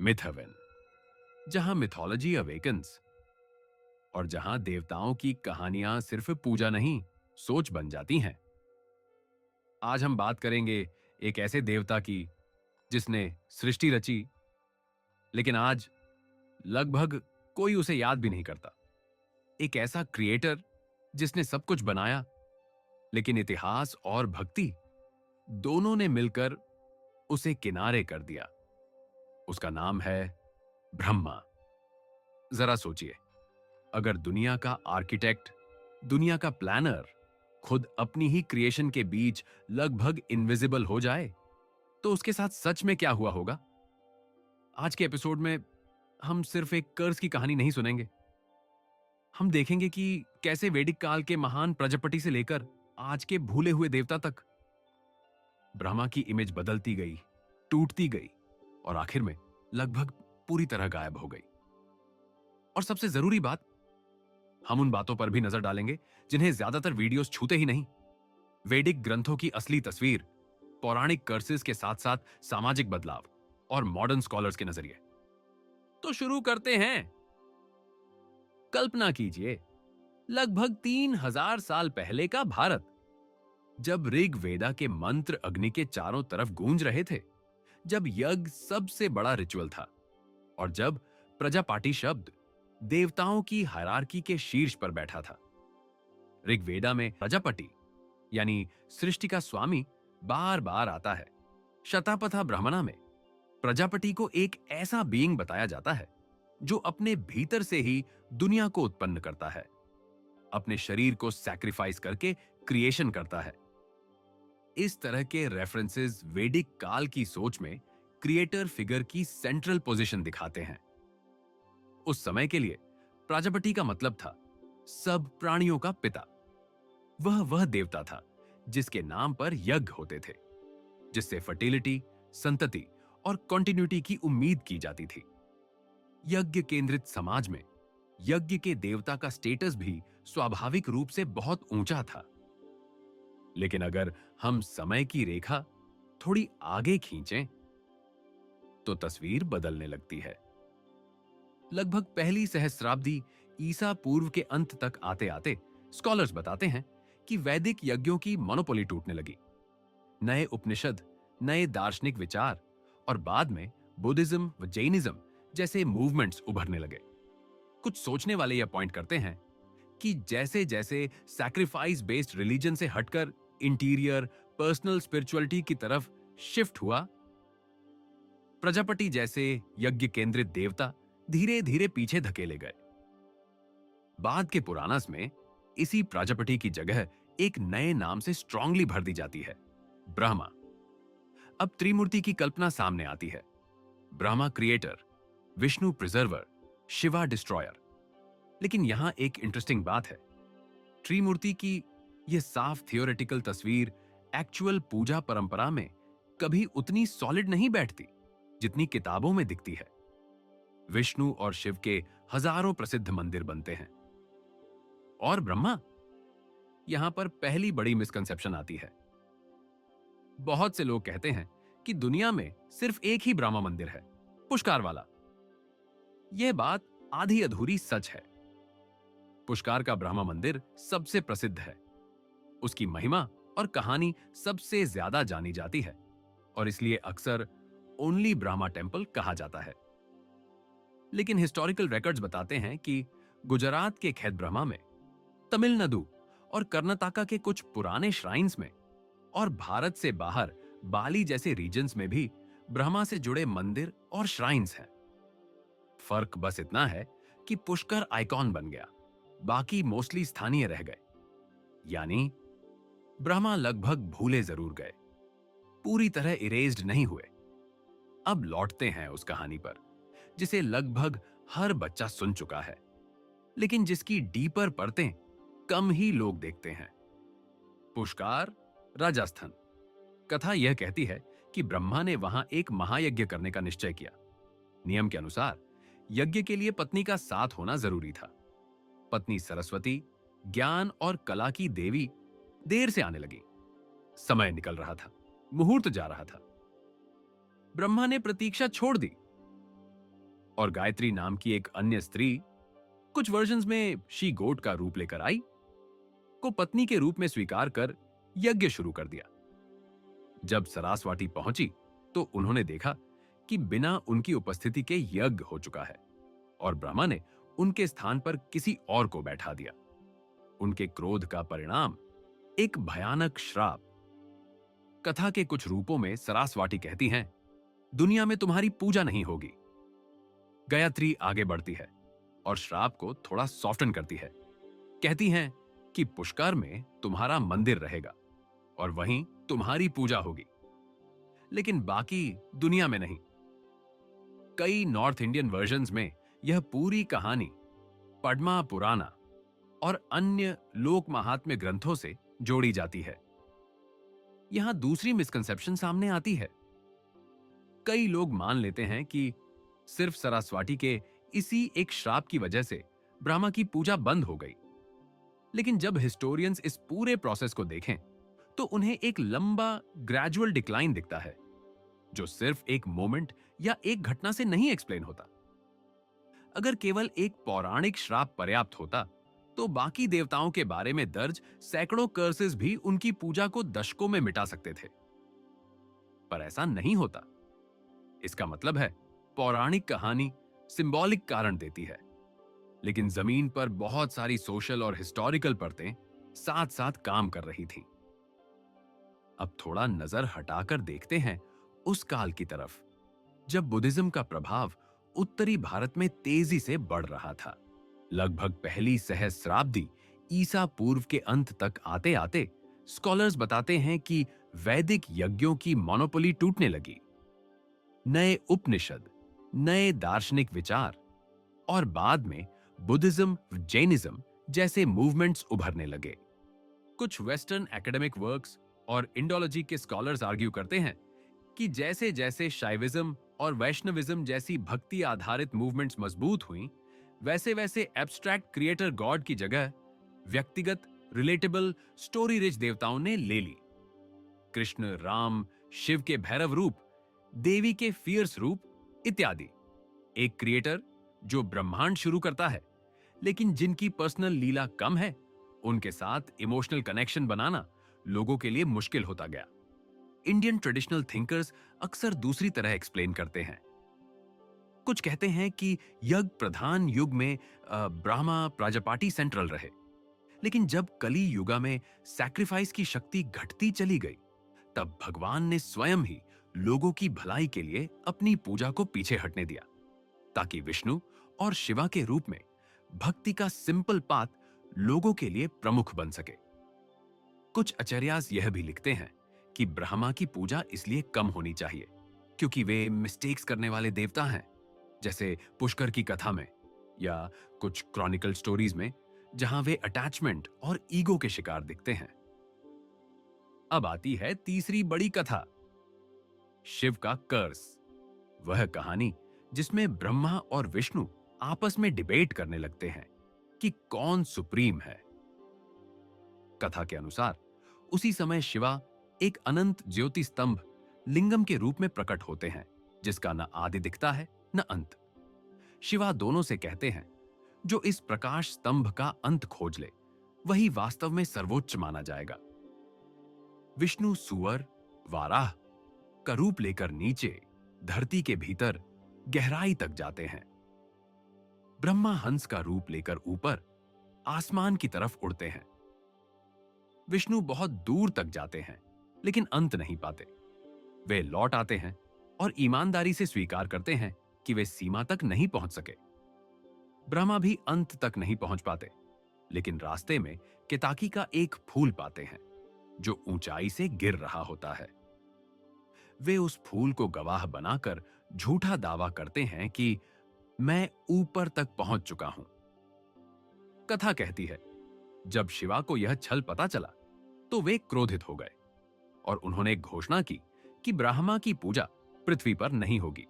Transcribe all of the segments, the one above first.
Myth haven, जहां mythology awakens और जहां देवताओं की कहानियां सिर्फ पूजा नहीं, सोच बन जाती हैं। आज हम बात करेंगे एक ऐसे देवता की जिसने सृष्टि रची, लेकिन आज लगभग कोई उसे याद भी नहीं करता। एक ऐसा क्रिएटर जिसने सब कुछ बनाया, लेकिन इतिहास और भक्ति दोनों ने मिलकर उसे किनारे कर दिया। उसका नाम है ब्रह्मा। जरा सोचिए, अगर दुनिया का आर्किटेक्ट, दुनिया का प्लानर खुद अपनी ही क्रिएशन के बीच लगभग इनविजिबल हो जाए, तो उसके साथ सच में क्या हुआ होगा? आज के एपिसोड में हम सिर्फ एक कर्स की कहानी नहीं सुनेंगे। हम देखेंगे कि कैसे वैदिक काल के महान प्रजापति से लेकर आज के भूले हुए देवता तक ब्रह्मा की इमेज बदलती गई, टूटती गई और आखिर में लगभग पूरी तरह गायब हो गई। और सबसे जरूरी बात, हम उन बातों पर भी नजर डालेंगे जिन्हें ज्यादातर वीडियोस छूते ही नहीं। वैदिक ग्रंथों की असली तस्वीर, पौराणिक कर्सेस के साथ साथ सामाजिक बदलाव और मॉडर्न स्कॉलर्स के नजरिए। तो शुरू करते हैं। कल्पना कीजिए, लगभग 3000 साल पहले का भारत, जब ऋग वेदा के मंत्र अग्नि के चारों तरफ गूंज रहे थे, जब यज्ञ सबसे बड़ा रिचुअल था और जब प्रजापाटी शब्द देवताओं की हायरार्की के शीर्ष पर बैठा था। ऋग्वेदा में प्रजापति यानी सृष्टि का स्वामी बार बार आता है। शतापथा ब्राह्मणा में प्रजापति को एक ऐसा बीइंग बताया जाता है जो अपने भीतर से ही दुनिया को उत्पन्न करता है, अपने शरीर को सैक्रिफाइस करके क्रिएशन करता है। इस तरह के रेफरेंसेस वैदिक काल की सोच में क्रिएटर फिगर की सेंट्रल पोजीशन दिखाते हैं। उस समय के लिए प्रजापति का मतलब था सब प्राणियों का पिता। वह देवता था जिसके नाम पर यज्ञ होते थे, जिससे फर्टिलिटी, संतति और कॉन्टिन्यूटी की उम्मीद की जाती थी। यज्ञ केंद्रित समाज में यज्ञ के देवता का स्टेटस भी स्वाभाविक रूप से बहुत ऊंचा था। लेकिन अगर हम समय की रेखा थोड़ी आगे खींचें, तो तस्वीर बदलने लगती है। लगभग पहली सहस्राब्दी ईसा पूर्व के अंत तक आते आते स्कॉलर्स बताते हैं कि वैदिक यज्ञों की मोनोपोली टूटने लगी। नए उपनिषद, नए दार्शनिक विचार और बाद में बुद्धिज्म व जैनिज्म जैसे मूवमेंट्स उभरने लगे। कुछ सोचने वाले यह पॉइंट करते हैं कि जैसे जैसे सैक्रिफाइस बेस्ड रिलीजन से हटकर इंटीरियर पर्सनल स्पिरिचुअलिटी की तरफ शिफ्ट हुआ, प्रजापति जैसे यज्ञ केंद्रित देवता धीरे धीरे पीछे धकेले गए। बाद के पुराणास में इसी प्रजापति की जगह एक नए नाम से स्ट्रांगली भर दी जाती है, ब्रह्मा। अब त्रिमूर्ति की कल्पना सामने आती है। Brahma creator, Vishnu preserver, Shiva destroyer. लेकिन यहां एक इंटरेस्टिंग बात है, त्रिमूर्ति की यह साफ थियोरेटिकल तस्वीर एक्चुअल पूजा परंपरा में कभी उतनी सॉलिड नहीं बैठती जितनी किताबों में दिखती है। विष्णु और शिव के हजारों प्रसिद्ध मंदिर बनते हैं, और ब्रह्मा, यहां पर पहली बड़ी मिसकंसेप्शन आती है। बहुत से लोग कहते हैं कि दुनिया में सिर्फ एक ही ब्रह्मा मंदिर है, पुष्कर वाला। यह बात आधी अधूरी सच है। पुष्कर का ब्रह्मा मंदिर सबसे प्रसिद्ध है, उसकी महिमा और कहानी सबसे ज्यादा जानी जाती है, और इसलिए अक्सर ओनली ब्रह्मा टेम्पल कहा जाता है। लेकिन हिस्टोरिकल रिकॉर्ड्स बताते हैं कि गुजरात के खैत-ब्रह्मा में, तमिलनाडु और कर्नाटका के कुछ पुराने श्राइन्स में, और भारत से बाहर बाली जैसे रीजन्स में भी ब्रह्मा से जुड़े मंदिर और श्राइन्स हैं। फर्क बस इतना है कि पुष्कर आइकॉन बन गया, बाकी मोस्टली स्थानीय रह गए। यानी ब्रह्मा लगभग भूले जरूर गए, पूरी तरह इरेज्ड नहीं हुए। अब लौटते हैं उस कहानी पर जिसे लगभग हर बच्चा सुन चुका है, लेकिन जिसकी डीपर परतें कम ही लोग देखते हैं। पुष्कर, राजस्थान। कथा यह कहती है कि ब्रह्मा ने वहां एक महायज्ञ करने का निश्चय किया। नियम के अनुसार यज्ञ के लिए पत्नी का साथ होना जरूरी था। पत्नी सरस्वती, ज्ञान और कला की देवी, देर से आने लगी। समय निकल रहा था, मुहूर्त जा रहा था। ब्रह्मा ने प्रतीक्षा छोड़ दी। और गायत्री नाम की एक अन्य स्त्री, कुछ वर्जन्स में शी गोट का रूप लेकर आई, को पत्नी के रूप में स्वीकार कर यज्ञ शुरू कर दिया। जब सरासवाटी पहुंची तो उन्होंने देखा कि बिना उनकी उपस्थिति के यज्ञ हो चुका है और ब्रह्मा ने उनके स्थान पर किसी और को बैठा दिया। उनके क्रोध का परिणाम एक भयानक श्राप। कथा के कुछ रूपों में सरासवाटी कहती हैं, दुनिया में तुम्हारी पूजा नहीं होगी। गायत्री आगे बढ़ती है और श्राप को थोड़ा सॉफ्टन करती है। कहती हैं कि पुष्कर में तुम्हारा मंदिर रहेगा और वहीं तुम्हारी पूजा होगी, लेकिन बाकी दुनिया में नहीं। कई नॉर्थ इंडियन वर्जन्स में यह पूरी कहानी पद्मा पुराना और अन्य लोक महात्म्य ग्रंथों से जोड़ी जाती है। यहां दूसरी मिसकंसेप्शन सामने आती है। कई लोग मान लेते हैं कि सिर्फ सरस्वती के इसी एक श्राप की वजह से ब्रह्मा की पूजा बंद हो गई, लेकिन जब हिस्टोरियंस इस पूरे प्रोसेस को देखें तो उन्हें एक लंबा ग्रेजुअल डिक्लाइन दिखता है, जो सिर्फ एक मोमेंट या एक घटना से नहीं एक्सप्लेन होता। अगर केवल एक पौराणिक श्राप पर्याप्त होता तो बाकी देवताओं के बारे में दर्ज सैकड़ों कर्सेस भी उनकी पूजा को दशकों में मिटा सकते थे, पर ऐसा नहीं होता। इसका मतलब है पौराणिक कहानी सिंबॉलिक कारण देती है, लेकिन जमीन पर बहुत सारी सोशल और हिस्टोरिकल परतें साथ साथ काम कर रही थीं। अब थोड़ा नजर हटाकर देखते हैं उस काल की तरफ जब बुद्धिज्म का प्रभाव उत्तरी भारत में तेजी से बढ़ रहा था। लगभग पहली सहस्राब्दी ईसा पूर्व के अंत तक आते आते स्कॉलर्स बताते हैं कि वैदिक यज्ञों की मोनोपोली टूटने लगी। नए उपनिषद, नए दार्शनिक विचार और बाद में बुद्धिज्म, जैनिज्म जैसे मूवमेंट्स उभरने लगे। कुछ वेस्टर्न एकेडमिक वर्क्स और इंडोलॉजी के स्कॉलर्स आर्ग्यू करते हैं कि जैसे जैसे शैविज्म और वैष्णविज्म जैसी भक्ति आधारित मूवमेंट्स मजबूत हुई, वैसे वैसे एब्स्ट्रैक्ट क्रिएटर गॉड की जगह व्यक्तिगत, रिलेटेबल, स्टोरी रिच देवताओं ने ले ली। कृष्ण, राम, शिव के भैरव रूप, देवी के फियर्स रूप इत्यादि। एक क्रिएटर जो ब्रह्मांड शुरू करता है, लेकिन जिनकी पर्सनल लीला कम है, उनके साथ इमोशनल कनेक्शन बनाना लोगों के लिए मुश्किल होता गया। इंडियन ट्रेडिशनल थिंकर्स अक्सर दूसरी तरह एक्सप्लेन करते हैं। कुछ कहते हैं कि यज्ञ प्रधान युग में ब्रह्मा प्रजापाटी सेंट्रल रहे, लेकिन जब कली युगा में सैक्रिफाइस की शक्ति घटती चली गई, तब भगवान ने स्वयं ही लोगों की भलाई के लिए अपनी पूजा को पीछे हटने दिया, ताकि विष्णु और शिवा के रूप में भक्ति का सिंपल पाथ लोगों के लिए प्रमुख बन सके। कुछ आचार्यास यह भी लिखते हैं कि ब्रह्मा की पूजा इसलिए कम होनी चाहिए क्योंकि वे मिस्टेक्स करने वाले देवता हैं, जैसे पुष्कर की कथा में या कुछ क्रॉनिकल स्टोरीज में, जहां वे अटैचमेंट और ईगो के शिकार दिखते हैं। अब आती है तीसरी बड़ी कथा, शिव का कर्स। वह कहानी जिसमें ब्रह्मा और विष्णु आपस में डिबेट करने लगते हैं कि कौन सुप्रीम है। कथा के अनुसार उसी समय शिवा एक अनंत ज्योति स्तंभ लिंगम के रूप में प्रकट होते हैं, जिसका न आदि दिखता है न अंत। शिवा दोनों से कहते हैं, जो इस प्रकाश स्तंभ का अंत खोज ले वही वास्तव में सर्वोच्च माना जाएगा। विष्णु सुअर, वाराह का रूप लेकर नीचे धरती के भीतर गहराई तक जाते हैं। ब्रह्मा हंस का रूप लेकर ऊपर आसमान की तरफ उड़ते हैं। विष्णु बहुत दूर तक जाते हैं, लेकिन अंत नहीं पाते। वे लौट आते हैं और ईमानदारी से स्वीकार करते हैं कि वे सीमा तक नहीं पहुंच सके। ब्रह्मा भी अंत तक नहीं पहुंच पाते, लेकिन रास्ते में केताकी का एक फूल पाते हैं जो ऊंचाई से गिर रहा होता है। वे उस फूल को गवाह बनाकर झूठा दावा करते हैं कि मैं ऊपर तक पहुंच चुका हूं। कथा कहती है, जब शिवा को यह छल पता चला तो वे क्रोधित हो गए और उन्होंने घोषणा की कि ब्रह्मा की पूजा पृथ्वी पर नहीं होगी।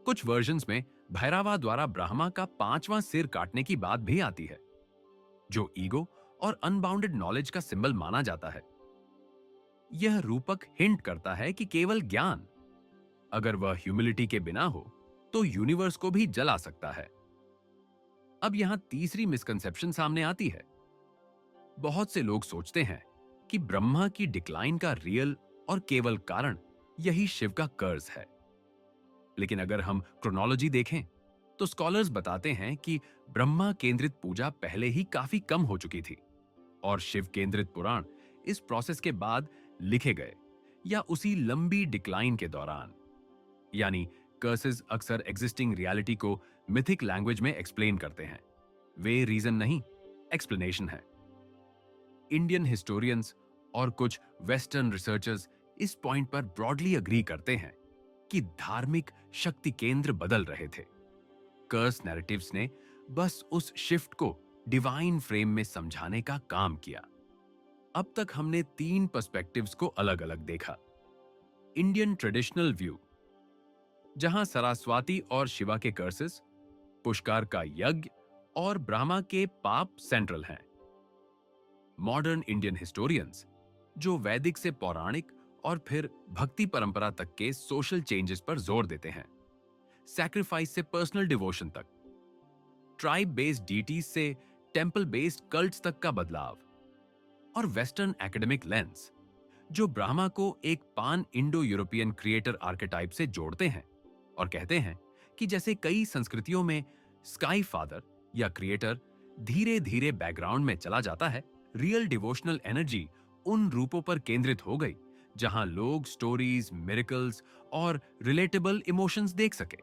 कुछ वर्जन्स में भैरवा द्वारा ब्रह्मा का 5वां सिर काटने की बात भी आती है, जो ईगो और अनबाउंडेड नॉलेज का सिंबल माना जाता है। यह रूपक हिंट करता है कि केवल ज्ञान, अगर वह ह्यूमिलिटी के बिना हो, तो यूनिवर्स को भी जला सकता है। अब यहां तीसरी मिसकंसेप्शन सामने आती है। बहुत से लोग सोचते हैं कि ब्रह्मा की डिक्लाइन का रियल और केवल कारण यही शिव का कर्ज है। लेकिन अगर हम क्रोनोलॉजी देखें तो स्कॉलर्स बताते हैं कि ब्रह्मा केंद्रित पूजा पहले ही काफी कम हो चुकी थी और शिव केंद्रित पुराण इस प्रोसेस के बाद लिखे गए या उसी लंबी डिक्लाइन के दौरान। यानी कर्सेस अक्सर एग्जिस्टिंग रियलिटी को मिथिक लैंग्वेज में एक्सप्लेन करते हैं। वे रीजन नहीं, एक्सप्लेनेशन है। इंडियन हिस्टोरियंस और कुछ वेस्टर्न रिसर्चर्स इस पॉइंट पर ब्रॉडली अग्री करते हैं कि धार्मिक शक्ति केंद्र बदल रहे थे। कर्स नैरेटिव्स ने बस उस शिफ्ट को डिवाइन फ्रेम में समझाने का काम किया। अब तक हमने 3 पर्सपेक्टिव्स को अलग अलग देखा। इंडियन ट्रेडिशनल व्यू, जहां सरस्वती और शिवा के कर्सेस, पुष्कर का यज्ञ और ब्रह्मा के पाप सेंट्रल हैं। मॉडर्न इंडियन हिस्टोरियंस, जो वैदिक से पौराणिक और फिर भक्ति परंपरा तक के सोशल चेंजेस पर जोर देते हैं, सैक्रिफाइस से पर्सनल डिवोशन तक, ट्राइब बेस्ड डीटीज से टेंपल बेस्ड कल्ट्स तक का बदलाव, और वेस्टर्न एकेडमिक लेंस, जो ब्रह्मा को एक पान इंडो यूरोपियन क्रिएटर आर्केटाइप से जोड़ते हैं और कहते हैं कि जैसे कई संस्कृतियों में स्काई फादर या क्रिएटर धीरे धीरे बैकग्राउंड में चला जाता है, रियल डिवोशनल एनर्जी उन रूपों पर केंद्रित हो गई जहां लोग स्टोरीज, मिरेकल्स और रिलेटेबल इमोशंस देख सके।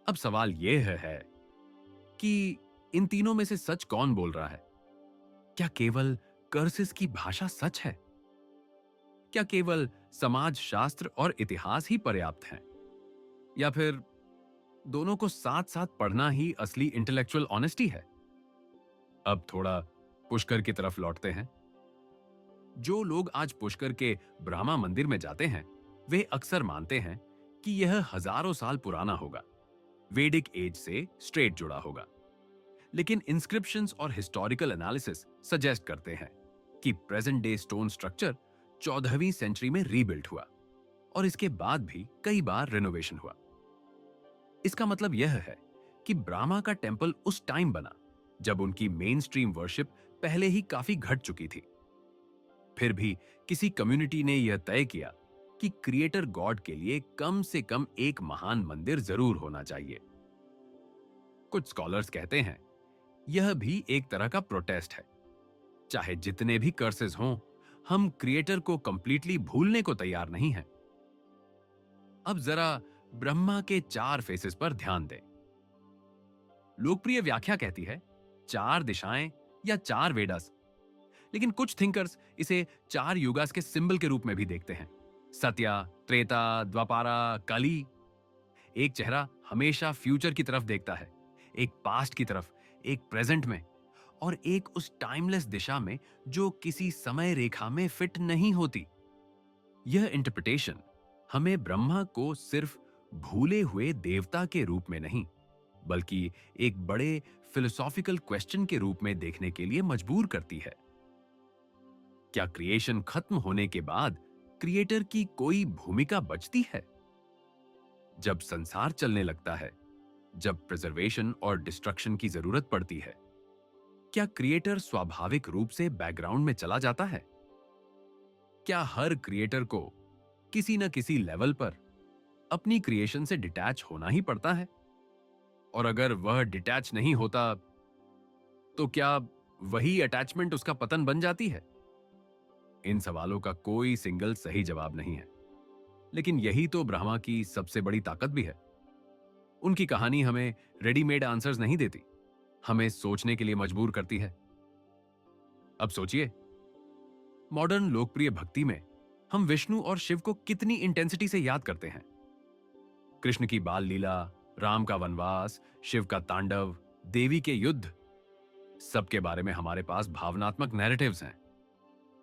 अब सवाल यह है कि इन तीनों में से सच कौन बोल रहा है? क्या केवल कर्सेस की भाषा सच है? क्या केवल समाज शास्त्र और इतिहास ही पर्याप्त हैं? या फिर दोनों को साथ साथ पढ़ना ही असली इंटेलेक्चुअल ऑनेस्टी है? अब थोड़ा पुष्कर की तरफ लौटते हैं। जो लोग आज पुष्कर के ब्रह्मा मंदिर में जाते हैं, वे अक्सर मानते हैं कि यह हजारों साल पुराना होगा, वैदिक एज से स्ट्रेट जुड़ा होगा। लेकिन इंस्क्रिप्शंस और हिस्टोरिकल एनालिसिस सजेस्ट करते हैं कि प्रेजेंट डे स्टोन स्ट्रक्चर 14वीं सेंचुरी में रीबिल्ड हुआ और इसके बाद भी कई बार रिनोवेशन हुआ। इसका मतलब यह है कि ब्रह्मा का टेंपल उस टाइम बना जब उनकी मेन स्ट्रीम वर्शिप पहले ही काफी घट चुकी थी। फिर भी किसी कम्युनिटी ने यह तय किया कि क्रिएटर गॉड के लिए कम से कम एक महान मंदिर जरूर होना चाहिए। कुछ स्कॉलर्स कहते हैं यह भी एक तरह का प्रोटेस्ट है। चाहे जितने भी कर्सेस हों, हम क्रिएटर को कंप्लीटली भूलने को तैयार नहीं हैं। अब जरा ब्रह्मा के 4 फेसेस पर ध्यान दें। लोकप्रिय व्याख्या कहती है 4 दिशाएं या 4 वेदास, लेकिन कुछ थिंकर्स इसे 4 युगास के सिंबल के रूप में भी देखते हैं। सत्या, त्रेता, द्वापारा, कली। एक चेहरा हमेशा फ्यूचर की तरफ देखता है, एक पास्ट की तरफ, एक प्रेजेंट में, और एक उस टाइमलेस दिशा में जो किसी समय रेखा में फिट नहीं होती। यह इंटरप्रिटेशन हमें ब्रह्मा को सिर्फ भूले हुए देवता के रूप में नहीं, बल्कि एक बड़े फिलोसॉफिकल क्वेश्चन के रूप में देखने के लिए मजबूर करती है। क्या क्रिएशन खत्म होने के बाद क्रिएटर की कोई भूमिका बचती है? जब संसार चलने लगता है, जब प्रिजर्वेशन और डिस्ट्रक्शन की जरूरत पड़ती है, क्या क्रिएटर स्वाभाविक रूप से बैकग्राउंड में चला जाता है? क्या हर क्रिएटर को किसी न किसी लेवल पर अपनी क्रिएशन से डिटैच होना ही पड़ता है? और अगर वह डिटैच नहीं होता, तो क्या वही अटैचमेंट उसका पतन बन जाती है? इन सवालों का कोई सिंगल सही जवाब नहीं है, लेकिन यही तो ब्रह्मा की सबसे बड़ी ताकत भी है। उनकी कहानी हमें रेडीमेड आंसर्स नहीं देती, हमें सोचने के लिए मजबूर करती है। अब सोचिए, मॉडर्न लोकप्रिय भक्ति में हम विष्णु और शिव को कितनी इंटेंसिटी से याद करते हैं। कृष्ण की बाल लीला, राम का वनवास, शिव का तांडव, देवी के युद्ध, सबके बारे में हमारे पास भावनात्मक नैरेटिव्स हैं।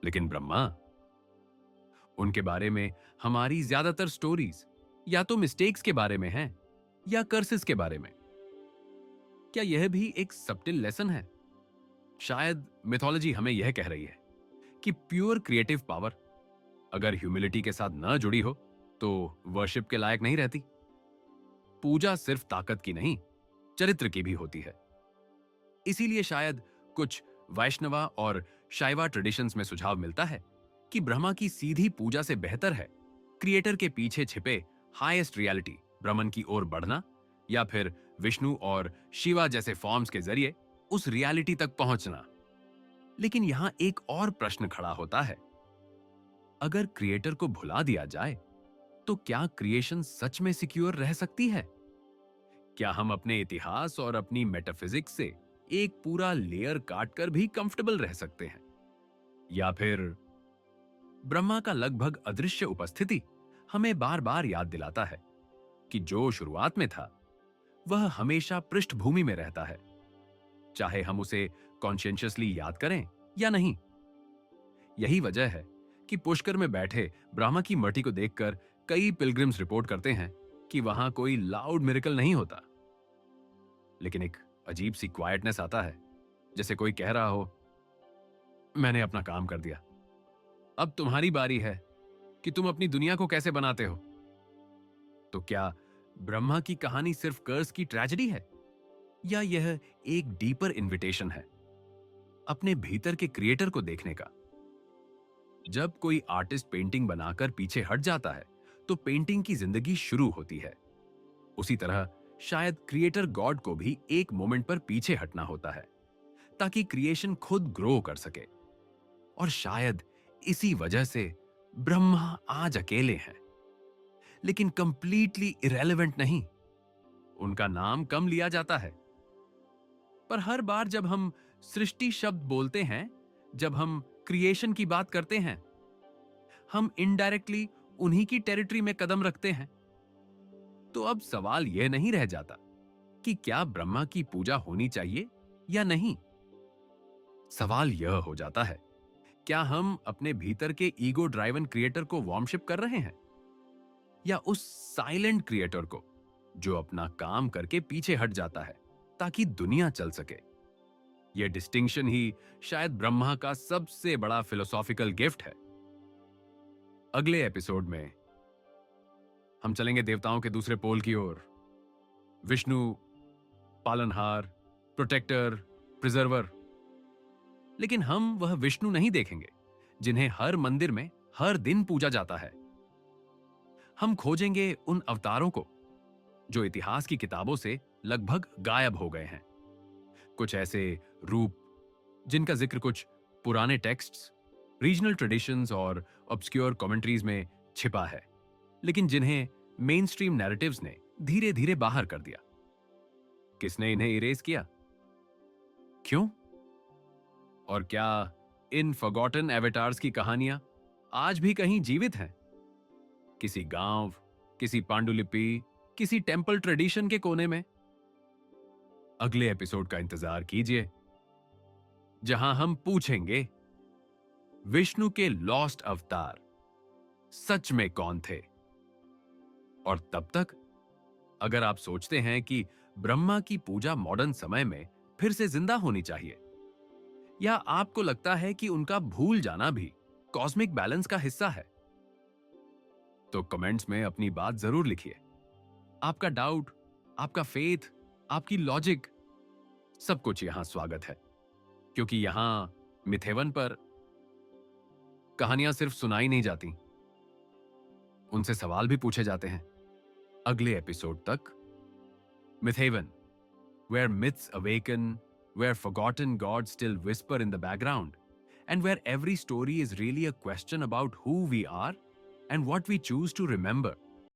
लेकिन ब्रह्मा, उनके बारे में हमारी ज्यादातर स्टोरीज या तो मिस्टेक्स के बारे में हैं या कर्सेस के बारे में। क्या यह भी एक सबटिल लेसन है? शायद मिथोलॉजी हमें यह कह रही है कि प्योर क्रिएटिव पावर अगर ह्यूमिलिटी के साथ न जुड़ी हो तो वर्शिप के लायक नहीं रहती। पूजा सिर्फ ताकत की नहीं, चरित्र की भी होती है। इसीलिए शायद कुछ वैष्णवा और शैवा ट्रेडिशंस में सुझाव मिलता है कि ब्रह्मा की सीधी पूजा से बेहतर है क्रिएटर के पीछे छिपे हाईएस्ट रियलिटी ब्रह्मन की ओर बढ़ना, या फिर विष्णु और शिवा जैसे फॉर्म्स के जरिए उस रियलिटी तक पहुंचना। लेकिन यहां एक और प्रश्न खड़ा होता है, अगर क्रिएटर को भुला दिया जाए तो क्या क्रिएशन सच में सिक्योर रह सकती है? क्या हम अपने इतिहास और अपनी मेटाफिजिक्स से एक पूरा लेयर काटकर भी कंफर्टेबल रह सकते हैं? या फिर ब्रह्मा का लगभग अदृश्य उपस्थिति हमें बार बार याद दिलाता है कि जो शुरुआत में था वह हमेशा पृष्ठभूमि में रहता है, चाहे हम उसे कॉन्शियसली याद करें या नहीं। यही वजह है कि पुष्कर में बैठे ब्रह्मा की मर्टी को देखकर कई पिलग्रिम्स रिपोर्ट करते हैं कि वहां कोई लाउड मिरेकल नहीं होता, लेकिन एक अजीब सी क्वाइटनेस आता है, जैसे कोई कह रहा हो, मैंने अपना काम कर दिया, अब तुम्हारी बारी है कि तुम अपनी दुनिया को कैसे बनाते हो। तो क्या ब्रह्मा की कहानी सिर्फ कर्स की ट्रेजेडी है, या यह एक डीपर इनविटेशन है अपने भीतर के क्रिएटर को देखने का? जब कोई आर्टिस्ट पेंटिंग बनाकर पीछे हट जाता है तो पेंटिंग की जिंदगी शुरू होती है। उसी तरह शायद क्रिएटर गॉड को भी एक मोमेंट पर पीछे हटना होता है ताकि क्रिएशन खुद ग्रो कर सके। और शायद इसी वजह से ब्रह्मा आज अकेले हैं, लेकिन कंप्लीटली इरेलेवेंट नहीं। उनका नाम कम लिया जाता है, पर हर बार जब हम सृष्टि शब्द बोलते हैं, जब हम क्रिएशन की बात करते हैं, हम इनडायरेक्टली उन्हीं की टेरिटरी में कदम रखते हैं। तो अब सवाल यह नहीं रह जाता कि क्या ब्रह्मा की पूजा होनी चाहिए या नहीं। सवाल यह हो जाता है, क्या हम अपने भीतर के ईगो ड्राइवन क्रिएटर को वॉर्मशिप कर रहे हैं, या उस साइलेंट क्रिएटर को जो अपना काम करके पीछे हट जाता है ताकि दुनिया चल सके। यह डिस्टिंक्शन ही शायद ब्रह्मा का सबसे बड़ा फिलोसॉफिकल गिफ्ट है। अगले एपिसोड में हम चलेंगे देवताओं के दूसरे पोल की ओर। विष्णु, पालनहार, प्रोटेक्टर, प्रिजर्वर। लेकिन हम वह विष्णु नहीं देखेंगे जिन्हें हर मंदिर में हर दिन पूजा जाता है। हम खोजेंगे उन अवतारों को जो इतिहास की किताबों से लगभग गायब हो गए हैं। कुछ ऐसे रूप जिनका जिक्र कुछ पुराने टेक्स्ट्स, रीजनल ट्रेडिशंस और ऑब्सक्योर कमेंट्रीज में छिपा है, लेकिन जिन्हें मेन स्ट्रीम नैरेटिव्स ने धीरे धीरे बाहर कर दिया। किसने इन्हें इरेज किया? क्यों? और क्या इन फॉरगॉटन एवेटार्स की कहानियां आज भी कहीं जीवित हैं? किसी गांव, किसी पांडुलिपि, किसी टेंपल ट्रेडिशन के कोने में? अगले एपिसोड का इंतजार कीजिए, जहां हम पूछेंगे, विष्णु के लॉस्ट अवतार सच में कौन थे? और तब तक अगर आप सोचते हैं कि ब्रह्मा की पूजा मॉडर्न समय में फिर से जिंदा होनी चाहिए, या आपको लगता है कि उनका भूल जाना भी कॉस्मिक बैलेंस का हिस्सा है, तो कमेंट्स में अपनी बात जरूर लिखिए। आपका डाउट, आपका फेथ, आपकी लॉजिक, सब कुछ यहां स्वागत है, क्योंकि यहां मिथेवन पर कहानियां सिर्फ सुनाई नहीं जाती, उनसे सवाल भी पूछे जाते हैं। अगले एपिसोड तक मिथेवन, where myths awaken, where forgotten gods still whisper in the background, and where every story is really a question about who we are and what we choose to remember.